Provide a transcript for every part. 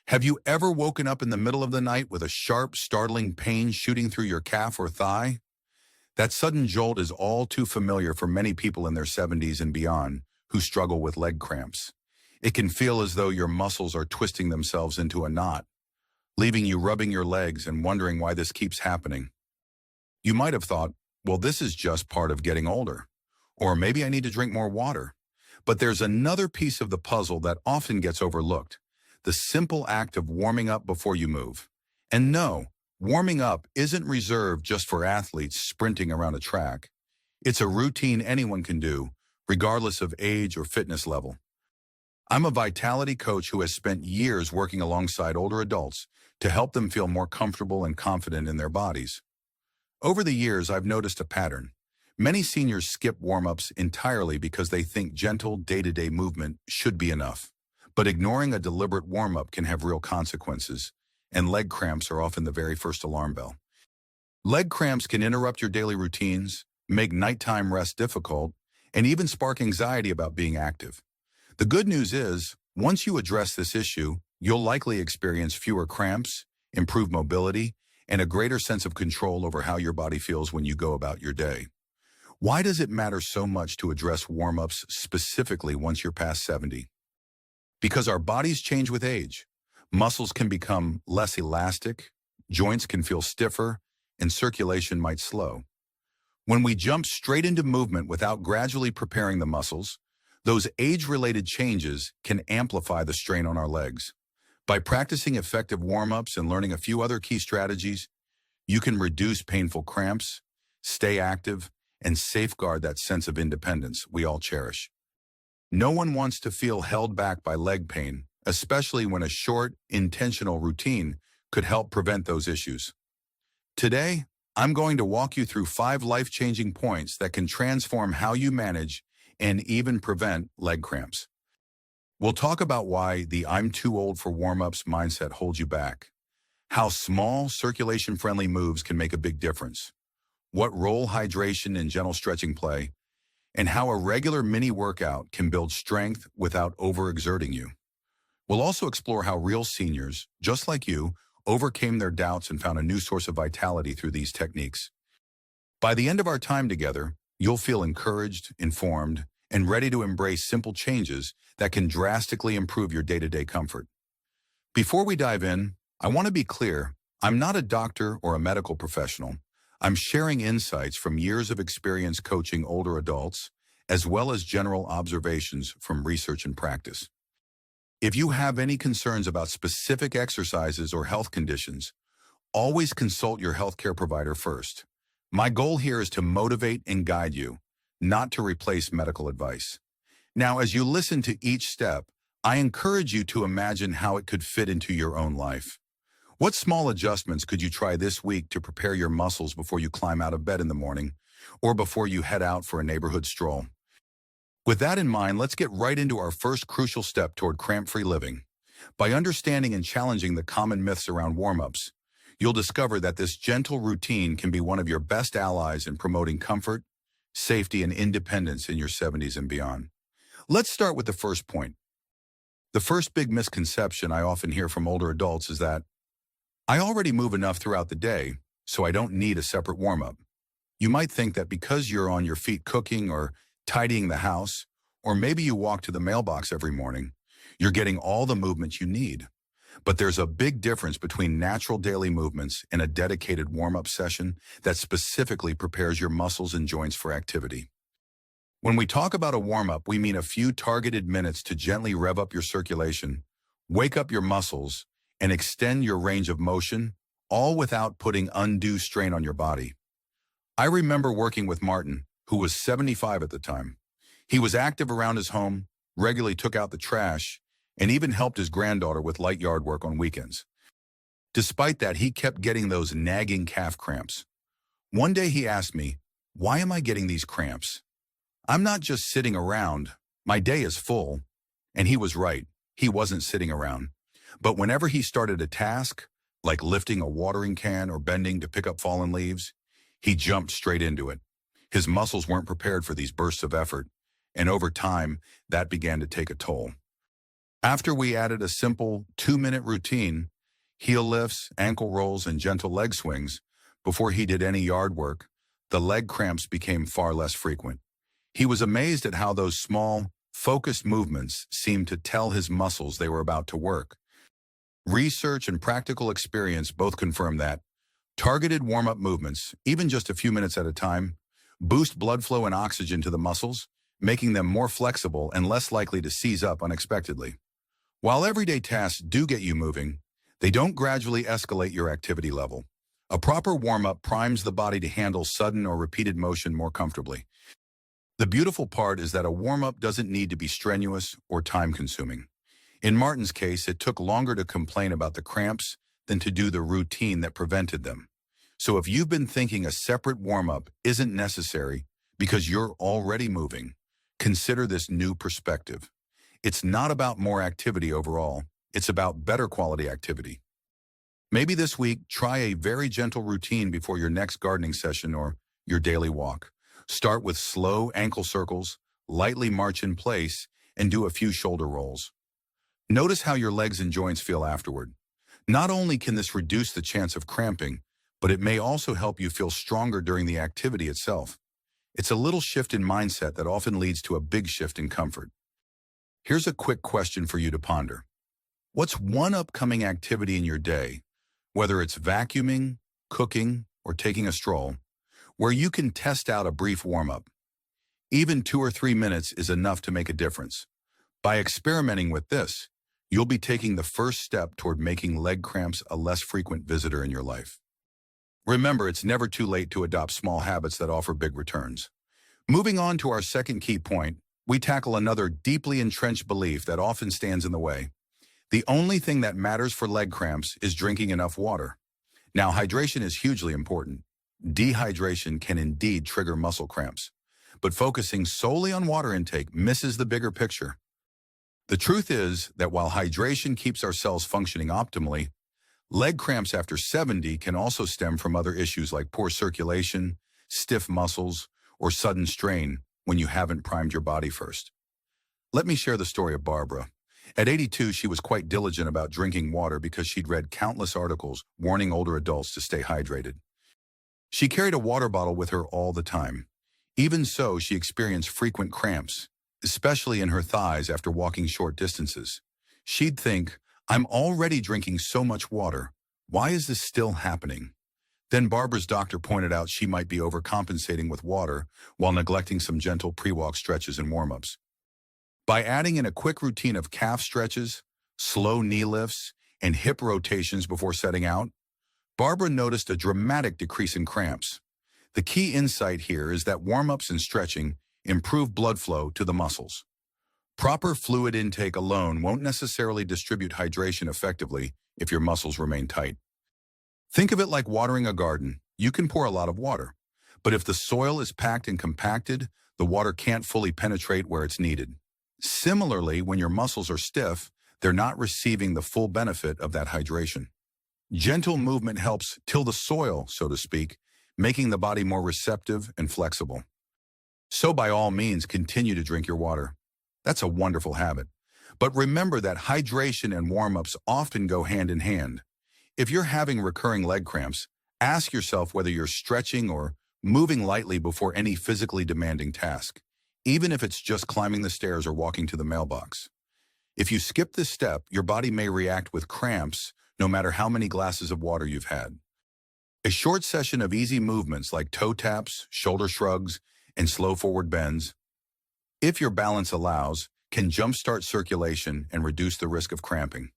Have you ever woken up in the middle of the night with a sharp, startling pain shooting through your calf or thigh? That sudden jolt is all too familiar for many people in their 70s and beyond who struggle with leg cramps. It can feel as though your muscles are twisting themselves into a knot, leaving you rubbing your legs and wondering why this keeps happening. You might have thought, well, this is just part of getting older, or maybe I need to drink more water. But there's another piece of the puzzle that often gets overlooked: the simple act of warming up before you move. And no, warming up isn't reserved just for athletes sprinting around a track. It's a routine anyone can do, regardless of age or fitness level. I'm a vitality coach who has spent years working alongside older adults to help them feel more comfortable and confident in their bodies. Over the years, I've noticed a pattern. Many seniors skip warm-ups entirely because they think gentle day-to-day movement should be enough. But ignoring a deliberate warm-up can have real consequences, and leg cramps are often the very first alarm bell. Leg cramps can interrupt your daily routines, make nighttime rest difficult, and even spark anxiety about being active. The good news is, once you address this issue, you'll likely experience fewer cramps, improved mobility, and a greater sense of control over how your body feels when you go about your day. Why does it matter so much to address warm-ups specifically once you're past 70? Because our bodies change with age. Muscles can become less elastic, joints can feel stiffer, and circulation might slow. When we jump straight into movement without gradually preparing the muscles, those age-related changes can amplify the strain on our legs. By practicing effective warm-ups and learning a few other key strategies, you can reduce painful cramps, stay active, and safeguard that sense of independence we all cherish. No one wants to feel held back by leg pain, especially when a short, intentional routine could help prevent those issues. Today, I'm going to walk you through 5 life-changing points that can transform how you manage and even prevent leg cramps. We'll talk about why the "I'm too old for warm-ups" mindset holds you back, how small, circulation-friendly moves can make a big difference, what role hydration and gentle stretching play, and how a regular mini workout can build strength without overexerting you. We'll also explore how real seniors, just like you, overcame their doubts and found a new source of vitality through these techniques. By the end of our time together, you'll feel encouraged, informed, and ready to embrace simple changes that can drastically improve your day-to-day comfort. Before we dive in, I want to be clear, I'm not a doctor or a medical professional. I'm sharing insights from years of experience coaching older adults, as well as general observations from research and practice. If you have any concerns about specific exercises or health conditions, always consult your healthcare provider first. My goal here is to motivate and guide you, not to replace medical advice. Now, as you listen to each step, I encourage you to imagine how it could fit into your own life. What small adjustments could you try this week to prepare your muscles before you climb out of bed in the morning, or before you head out for a neighborhood stroll? With that in mind, let's get right into our first crucial step toward cramp-free living. By understanding and challenging the common myths around warm-ups, you'll discover that this gentle routine can be one of your best allies in promoting comfort, safety, and independence in your 70s and beyond. Let's start with the first point. The first big misconception I often hear from older adults is that I already move enough throughout the day, so I don't need a separate warm-up. You might think that because you're on your feet cooking or tidying the house, or maybe you walk to the mailbox every morning, you're getting all the movement you need. But there's a big difference between natural daily movements and a dedicated warm-up session that specifically prepares your muscles and joints for activity. When we talk about a warm-up, we mean a few targeted minutes to gently rev up your circulation, wake up your muscles, and extend your range of motion, all without putting undue strain on your body. I remember working with Martin, who was 75 at the time. He was active around his home, regularly took out the trash, and even helped his granddaughter with light yard work on weekends. Despite that, he kept getting those nagging calf cramps. One day he asked me, "Why am I getting these cramps? I'm not just sitting around. My day is full." And he was right. He wasn't sitting around. But whenever he started a task, like lifting a watering can or bending to pick up fallen leaves, he jumped straight into it. His muscles weren't prepared for these bursts of effort, and over time, that began to take a toll. After we added a simple 2-minute routine, heel lifts, ankle rolls, and gentle leg swings, before he did any yard work, the leg cramps became far less frequent. He was amazed at how those small, focused movements seemed to tell his muscles they were about to work. Research and practical experience both confirm that targeted warm-up movements, even just a few minutes at a time, boost blood flow and oxygen to the muscles, making them more flexible and less likely to seize up unexpectedly. While everyday tasks do get you moving, they don't gradually escalate your activity level. A proper warm-up primes the body to handle sudden or repeated motion more comfortably. The beautiful part is that a warm-up doesn't need to be strenuous or time-consuming. In Martin's case, it took longer to complain about the cramps than to do the routine that prevented them. So if you've been thinking a separate warm-up isn't necessary because you're already moving, consider this new perspective. It's not about more activity overall, it's about better quality activity. Maybe this week, try a very gentle routine before your next gardening session or your daily walk. Start with slow ankle circles, lightly march in place, and do a few shoulder rolls. Notice how your legs and joints feel afterward. Not only can this reduce the chance of cramping, but it may also help you feel stronger during the activity itself. It's a little shift in mindset that often leads to a big shift in comfort. Here's a quick question for you to ponder. What's one upcoming activity in your day, whether it's vacuuming, cooking, or taking a stroll, where you can test out a brief warm-up? Even 2 or 3 minutes is enough to make a difference. By experimenting with this, you'll be taking the first step toward making leg cramps a less frequent visitor in your life. Remember, it's never too late to adopt small habits that offer big returns. Moving on to our second key point, we tackle another deeply entrenched belief that often stands in the way. The only thing that matters for leg cramps is drinking enough water. Now, hydration is hugely important. Dehydration can indeed trigger muscle cramps, but focusing solely on water intake misses the bigger picture. The truth is that while hydration keeps our cells functioning optimally, leg cramps after 70 can also stem from other issues like poor circulation, stiff muscles, or sudden strain when you haven't primed your body first. Let me share the story of Barbara. At 82, she was quite diligent about drinking water because she'd read countless articles warning older adults to stay hydrated. She carried a water bottle with her all the time. Even so, she experienced frequent cramps, especially in her thighs after walking short distances. She'd think, "I'm already drinking so much water. Why is this still happening?" Then Barbara's doctor pointed out she might be overcompensating with water while neglecting some gentle pre-walk stretches and warm-ups. By adding in a quick routine of calf stretches, slow knee lifts, and hip rotations before setting out, Barbara noticed a dramatic decrease in cramps. The key insight here is that warm-ups and stretching improve blood flow to the muscles. Proper fluid intake alone won't necessarily distribute hydration effectively if your muscles remain tight. Think of it like watering a garden. You can pour a lot of water, but if the soil is packed and compacted, the water can't fully penetrate where it's needed. Similarly, when your muscles are stiff, they're not receiving the full benefit of that hydration. Gentle movement helps till the soil, so to speak, making the body more receptive and flexible. So by all means, continue to drink your water. That's a wonderful habit. But remember that hydration and warm-ups often go hand in hand. If you're having recurring leg cramps, ask yourself whether you're stretching or moving lightly before any physically demanding task, even if it's just climbing the stairs or walking to the mailbox. If you skip this step, your body may react with cramps no matter how many glasses of water you've had. A short session of easy movements like toe taps, shoulder shrugs, and slow forward bends, if your balance allows, can jumpstart circulation and reduce the risk of cramping.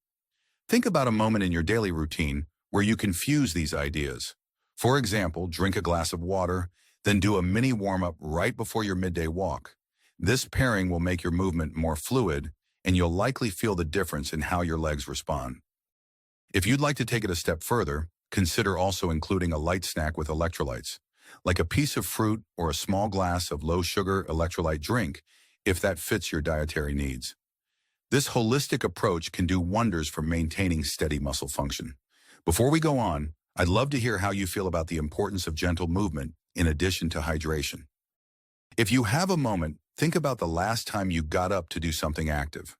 Think about a moment in your daily routine where you can fuse these ideas. For example, drink a glass of water, then do a mini warm-up right before your midday walk. This pairing will make your movement more fluid, and you'll likely feel the difference in how your legs respond. If you'd like to take it a step further, consider also including a light snack with electrolytes, like a piece of fruit or a small glass of low-sugar electrolyte drink, if that fits your dietary needs. This holistic approach can do wonders for maintaining steady muscle function. Before we go on, I'd love to hear how you feel about the importance of gentle movement in addition to hydration. If you have a moment, think about the last time you got up to do something active.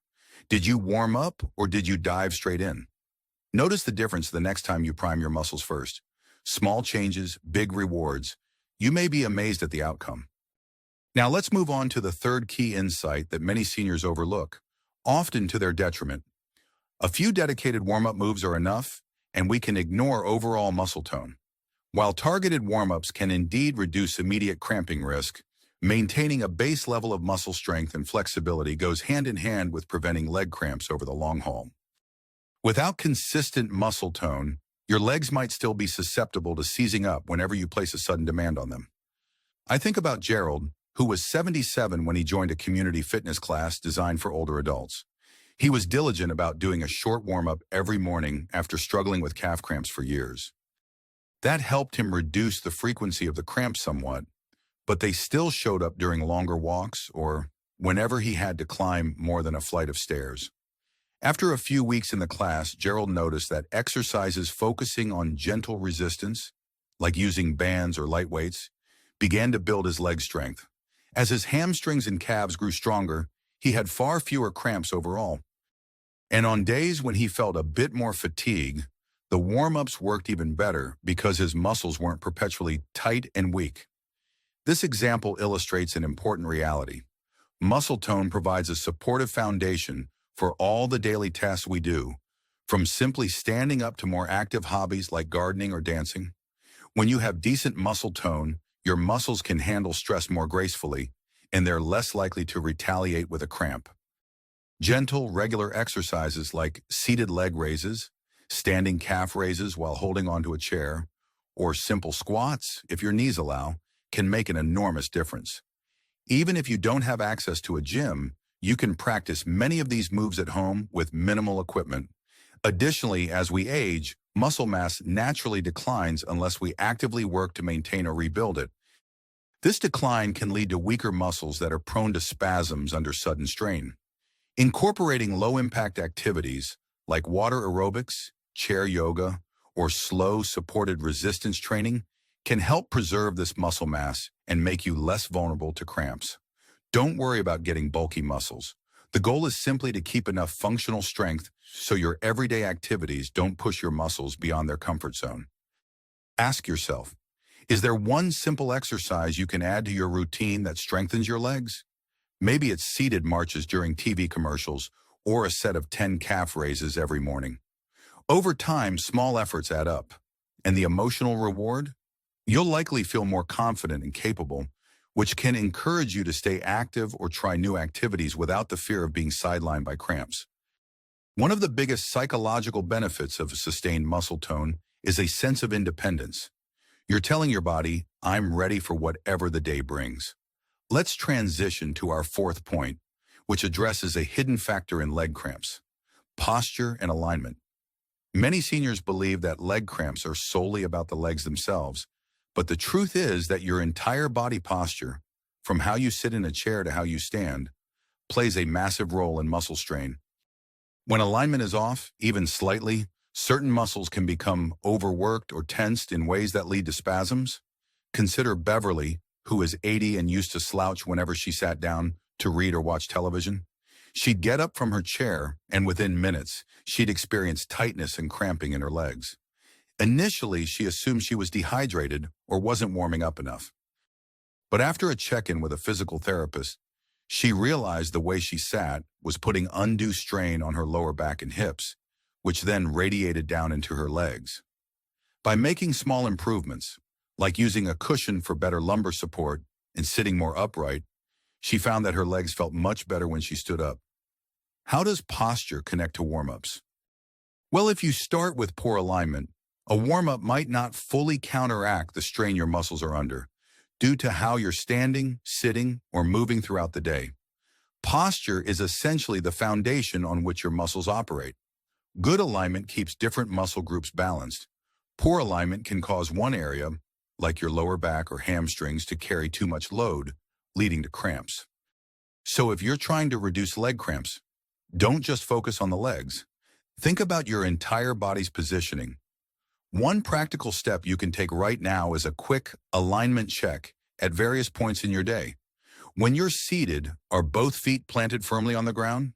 Did you warm up or did you dive straight in? Notice the difference the next time you prime your muscles first. Small changes, big rewards. You may be amazed at the outcome. Now let's move on to the third key insight that many seniors overlook, often to their detriment. A few dedicated warm-up moves are enough, and we can ignore overall muscle tone. While targeted warm-ups can indeed reduce immediate cramping risk, maintaining a base level of muscle strength and flexibility goes hand in hand with preventing leg cramps over the long haul. Without consistent muscle tone, your legs might still be susceptible to seizing up whenever you place a sudden demand on them. I think about Gerald, who was 77 when he joined a community fitness class designed for older adults. He was diligent about doing a short warm-up every morning after struggling with calf cramps for years. That helped him reduce the frequency of the cramps somewhat, but they still showed up during longer walks or whenever he had to climb more than a flight of stairs. After a few weeks in the class, Gerald noticed that exercises focusing on gentle resistance, like using bands or light weights, began to build his leg strength. As his hamstrings and calves grew stronger, he had far fewer cramps overall. And on days when he felt a bit more fatigue, the warm-ups worked even better because his muscles weren't perpetually tight and weak. This example illustrates an important reality. Muscle tone provides a supportive foundation for all the daily tasks we do, from simply standing up to more active hobbies like gardening or dancing. When you have decent muscle tone, your muscles can handle stress more gracefully, and they're less likely to retaliate with a cramp. Gentle, regular exercises like seated leg raises, standing calf raises while holding onto a chair, or simple squats, if your knees allow, can make an enormous difference. Even if you don't have access to a gym, you can practice many of these moves at home with minimal equipment. Additionally, as we age, muscle mass naturally declines unless we actively work to maintain or rebuild it. This decline can lead to weaker muscles that are prone to spasms under sudden strain. Incorporating low-impact activities like water aerobics, chair yoga, or slow supported resistance training can help preserve this muscle mass and make you less vulnerable to cramps. Don't worry about getting bulky muscles. The goal is simply to keep enough functional strength so your everyday activities don't push your muscles beyond their comfort zone. Ask yourself, is there one simple exercise you can add to your routine that strengthens your legs? Maybe it's seated marches during TV commercials or a set of 10 calf raises every morning. Over time, small efforts add up. And the emotional reward? You'll likely feel more confident and capable, which can encourage you to stay active or try new activities without the fear of being sidelined by cramps. One of the biggest psychological benefits of sustained muscle tone is a sense of independence. You're telling your body, I'm ready for whatever the day brings. Let's transition to our fourth point, which addresses a hidden factor in leg cramps: posture and alignment. Many seniors believe that leg cramps are solely about the legs themselves, but the truth is that your entire body posture, from how you sit in a chair to how you stand, plays a massive role in muscle strain. When alignment is off, even slightly, certain muscles can become overworked or tensed in ways that lead to spasms. Consider Beverly, who is 80 and used to slouch whenever she sat down to read or watch television. She'd get up from her chair, and within minutes, she'd experience tightness and cramping in her legs. Initially, she assumed she was dehydrated or wasn't warming up enough. But after a check-in with a physical therapist, she realized the way she sat was putting undue strain on her lower back and hips, which then radiated down into her legs. By making small improvements, like using a cushion for better lumbar support and sitting more upright, she found that her legs felt much better when she stood up. How does posture connect to warm-ups? Well, if you start with poor alignment, a warm-up might not fully counteract the strain your muscles are under, due to how you're standing, sitting, or moving throughout the day. Posture is essentially the foundation on which your muscles operate. Good alignment keeps different muscle groups balanced. Poor alignment can cause one area, like your lower back or hamstrings, to carry too much load, leading to cramps. So if you're trying to reduce leg cramps, don't just focus on the legs. Think about your entire body's positioning. One practical step you can take right now is a quick alignment check at various points in your day. When you're seated, are both feet planted firmly on the ground?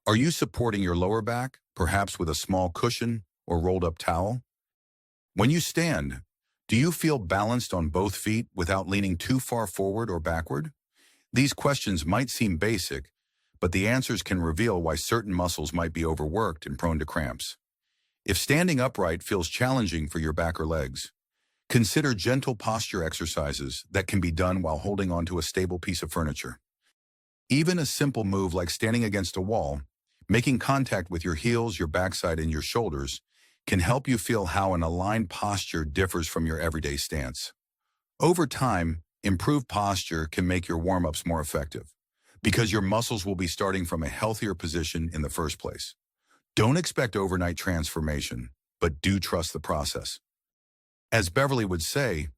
Are you supporting your lower back, perhaps with a small cushion or rolled up towel? When you stand, do you feel balanced on both feet without leaning too far forward or backward? These questions might seem basic, but the answers can reveal why certain muscles might be overworked and prone to cramps. If standing upright feels challenging for your back or legs, consider gentle posture exercises that can be done while holding onto a stable piece of furniture. Even a simple move like standing against a wall, making contact with your heels, your backside, and your shoulders can help you feel how an aligned posture differs from your everyday stance. Over time, improved posture can make your warm-ups more effective because your muscles will be starting from a healthier position in the first place. Don't expect overnight transformation, but do trust the process. As Beverly would say,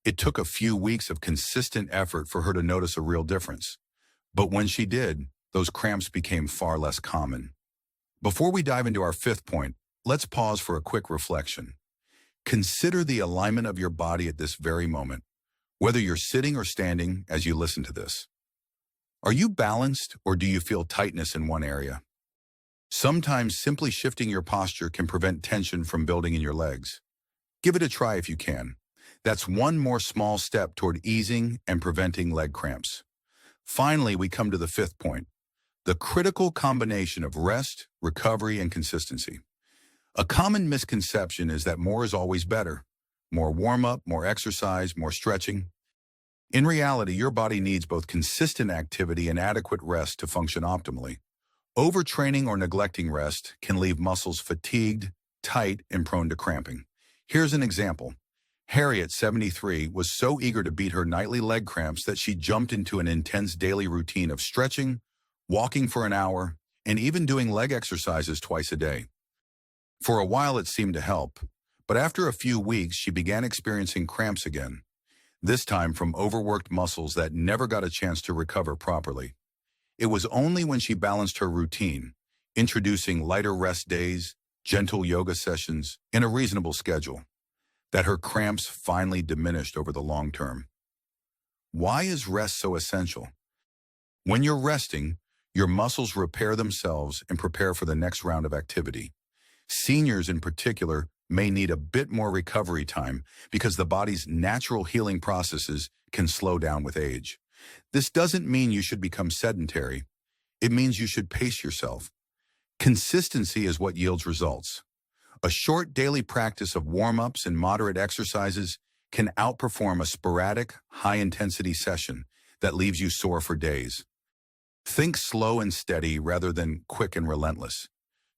it took a few weeks of consistent effort for her to notice a real difference. But when she did, those cramps became far less common. Before we dive into our fifth point, let's pause for a quick reflection. Consider the alignment of your body at this very moment, whether you're sitting or standing as you listen to this. Are you balanced or do you feel tightness in one area? Sometimes simply shifting your posture can prevent tension from building in your legs. Give it a try if you can. That's one more small step toward easing and preventing leg cramps. Finally, we come to the fifth point, the critical combination of rest, recovery, and consistency. A common misconception is that more is always better. More warm-up, more exercise, more stretching. In reality, your body needs both consistent activity and adequate rest to function optimally. Overtraining or neglecting rest can leave muscles fatigued, tight, and prone to cramping. Here's an example. Harriet, 73, was so eager to beat her nightly leg cramps that she jumped into an intense daily routine of stretching, walking for an hour, and even doing leg exercises twice a day. For a while it seemed to help, but after a few weeks she began experiencing cramps again, this time from overworked muscles that never got a chance to recover properly. It was only when she balanced her routine, introducing lighter rest days, gentle yoga sessions, and a reasonable schedule, that her cramps finally diminished over the long term. Why is rest so essential? When you're resting, your muscles repair themselves and prepare for the next round of activity. Seniors in particular may need a bit more recovery time because the body's natural healing processes can slow down with age. This doesn't mean you should become sedentary. It means you should pace yourself. Consistency is what yields results. A short daily practice of warm-ups and moderate exercises can outperform a sporadic, high-intensity session that leaves you sore for days. Think slow and steady rather than quick and relentless.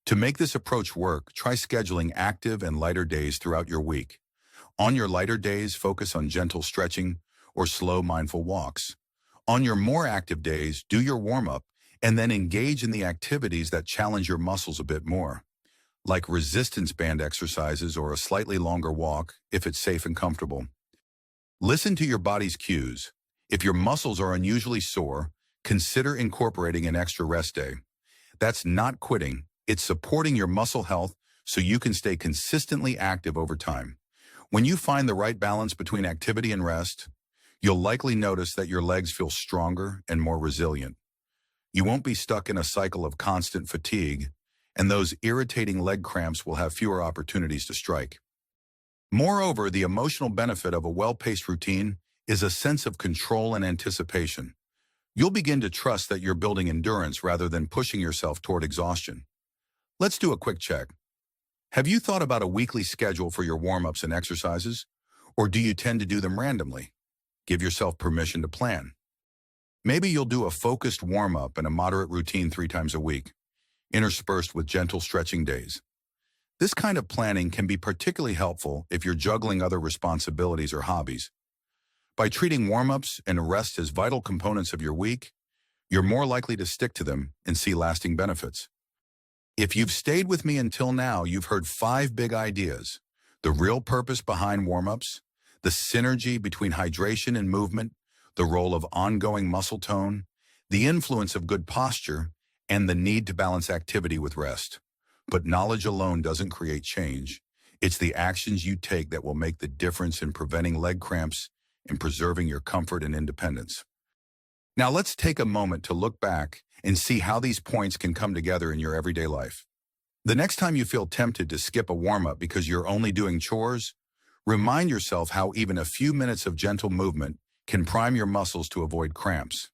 To make this approach work, try scheduling active and lighter days throughout your week. On your lighter days, focus on gentle stretching or slow, mindful walks. On your more active days, do your warm-up and then engage in the activities that challenge your muscles a bit more, like resistance band exercises or a slightly longer walk if it's safe and comfortable. Listen to your body's cues. If your muscles are unusually sore, consider incorporating an extra rest day. That's not quitting. It's supporting your muscle health so you can stay consistently active over time. When you find the right balance between activity and rest, you'll likely notice that your legs feel stronger and more resilient. You won't be stuck in a cycle of constant fatigue, and those irritating leg cramps will have fewer opportunities to strike. Moreover, the emotional benefit of a well-paced routine is a sense of control and anticipation. You'll begin to trust that you're building endurance rather than pushing yourself toward exhaustion. Let's do a quick check. Have you thought about a weekly schedule for your warm-ups and exercises, or do you tend to do them randomly? Give yourself permission to plan. Maybe you'll do a focused warm-up and a moderate routine 3 times a week, interspersed with gentle stretching days. This kind of planning can be particularly helpful if you're juggling other responsibilities or hobbies. By treating warm-ups and rest as vital components of your week, you're more likely to stick to them and see lasting benefits. If you've stayed with me until now, you've heard 5 big ideas: the real purpose behind warm-ups, the synergy between hydration and movement, the role of ongoing muscle tone, the influence of good posture, and the need to balance activity with rest. But knowledge alone doesn't create change. It's the actions you take that will make the difference in preventing leg cramps and preserving your comfort and independence. Now let's take a moment to look back and see how these points can come together in your everyday life. The next time you feel tempted to skip a warm-up because you're only doing chores, remind yourself how even a few minutes of gentle movement can prime your muscles to avoid cramps.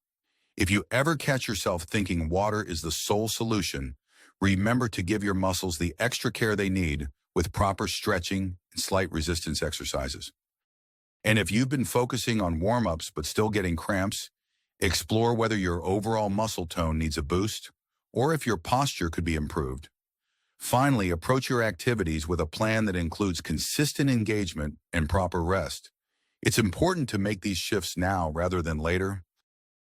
If you ever catch yourself thinking water is the sole solution, remember to give your muscles the extra care they need with proper stretching and slight resistance exercises. And if you've been focusing on warm-ups but still getting cramps, explore whether your overall muscle tone needs a boost or if your posture could be improved. Finally, approach your activities with a plan that includes consistent engagement and proper rest. It's important to make these shifts now rather than later.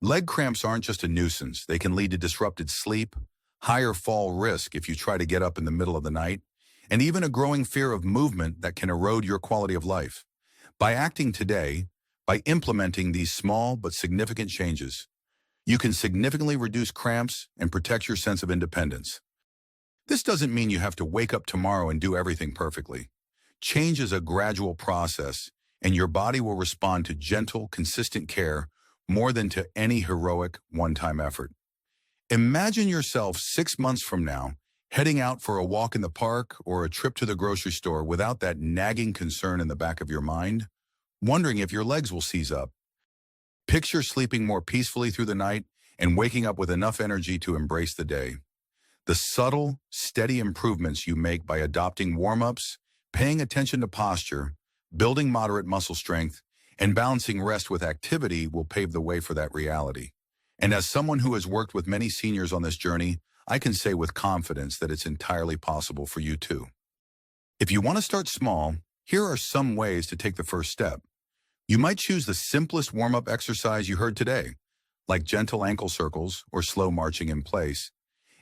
Leg cramps aren't just a nuisance. They can lead to disrupted sleep, higher fall risk if you try to get up in the middle of the night, and even a growing fear of movement that can erode your quality of life. By acting today, by implementing these small but significant changes, you can significantly reduce cramps and protect your sense of independence. This doesn't mean you have to wake up tomorrow and do everything perfectly. Change is a gradual process, and your body will respond to gentle, consistent care more than to any heroic, one-time effort. Imagine yourself 6 months from now, heading out for a walk in the park or a trip to the grocery store without that nagging concern in the back of your mind, wondering if your legs will seize up. Picture sleeping more peacefully through the night and waking up with enough energy to embrace the day. The subtle, steady improvements you make by adopting warm-ups, paying attention to posture, building moderate muscle strength, and balancing rest with activity will pave the way for that reality. And as someone who has worked with many seniors on this journey, I can say with confidence that it's entirely possible for you too. If you want to start small, here are some ways to take the first step. You might choose the simplest warm-up exercise you heard today, like gentle ankle circles or slow marching in place,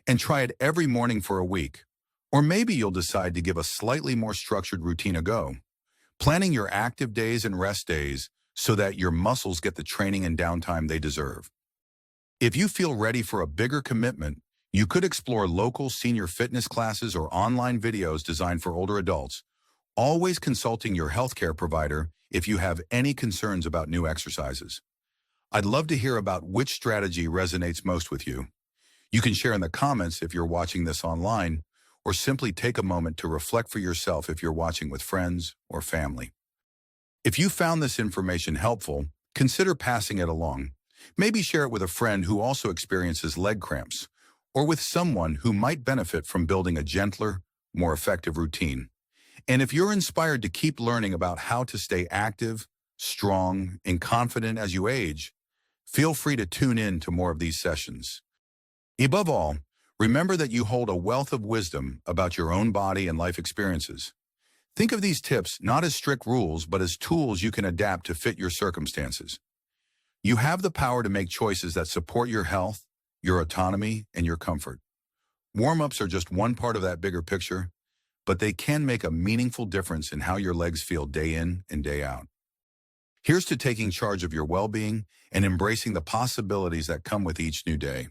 and try it every morning for a week. Or maybe you'll decide to give a slightly more structured routine a go, planning your active days and rest days so that your muscles get the training and downtime they deserve. If you feel ready for a bigger commitment, you could explore local senior fitness classes or online videos designed for older adults, always consulting your healthcare provider if you have any concerns about new exercises. I'd love to hear about which strategy resonates most with you. You can share in the comments if you're watching this online, or simply take a moment to reflect for yourself if you're watching with friends or family. If you found this information helpful, consider passing it along. Maybe share it with a friend who also experiences leg cramps, or with someone who might benefit from building a gentler, more effective routine. And if you're inspired to keep learning about how to stay active, strong, and confident as you age, feel free to tune in to more of these sessions. Above all, remember that you hold a wealth of wisdom about your own body and life experiences. Think of these tips not as strict rules, but as tools you can adapt to fit your circumstances. You have the power to make choices that support your health, your autonomy, and your comfort. Warm-ups are just one part of that bigger picture, but they can make a meaningful difference in how your legs feel day in and day out. Here's to taking charge of your well-being and embracing the possibilities that come with each new day.